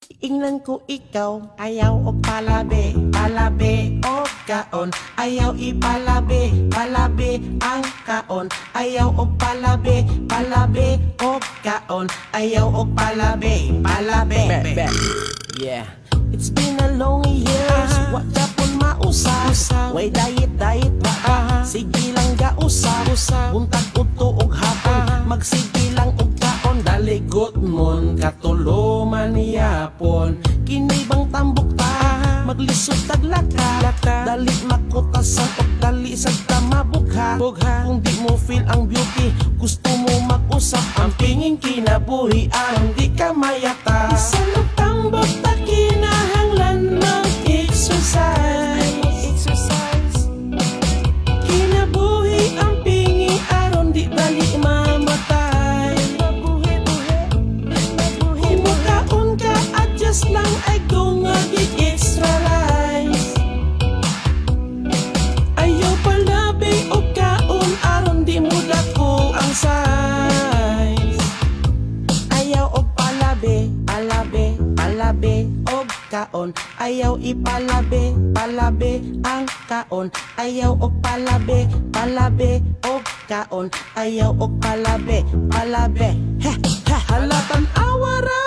Ingnan ko ikaw, ayaw og palabi, palabi og kaon. Ayaw ipalabi, palabi ang kaon. Ayaw og palabi, palabi og kaon. Ayaw og palabi, palabi. Yeah. It's been a long years, wa kapon mausap. Way diet ba? Sige lang gausap. Buntag udto og hapon, magsige lang og kaon. Daligot mon katuluman yapon. Kini bang tambok ta, maglisod taglaka. Dali makutasan og dali sa tamabugha. Kung di mo feel ang beauty, gusto mo mag-usap. Ang pingin kinabuhi, ang di ka mayata. Isa lang tambok ta kinahanglan mag-exercise. Kinabuhi ang pingi aron di dali mamatay. Kumukaon ka, adjust lang ay kung extra rice. Ayaw palabi o kaon aron di mo dako ang size. Ayaw og palabi, palabi, palabi og kaon. Ayaw ipalabi, palabi ang kaon. Ayaw og palabi, palabi og kaon. Ayaw og palabi, palabi. Halatan awara,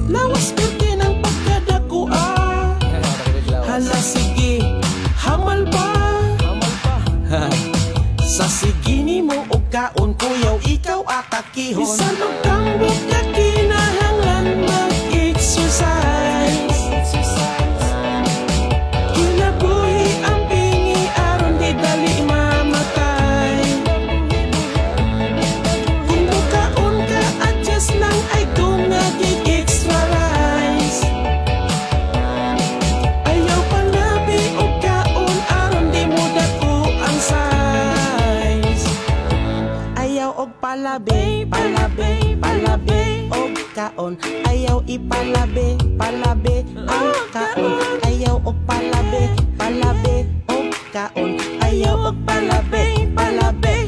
lawas pwede ng pagkadakua. Hala sige, hamal pa. Sa sige ni mo og kaon, kuyaw ikaw atakihon. Bisan og tambok ka kinahanglan mag-exercise. Kinabuhi ang pingi aron di dali mamatay. Kung mukaon ka, adjust lang ay kung extra rice. Ayaw palabi o kaon aron di mo dako ang size. Ayaw og palabi, palabi, palabi og kaon. Ayaw ipalabi, palabi ang kaon. Ayaw og palabi, palabi og kaon. Ayaw og palabi, palabi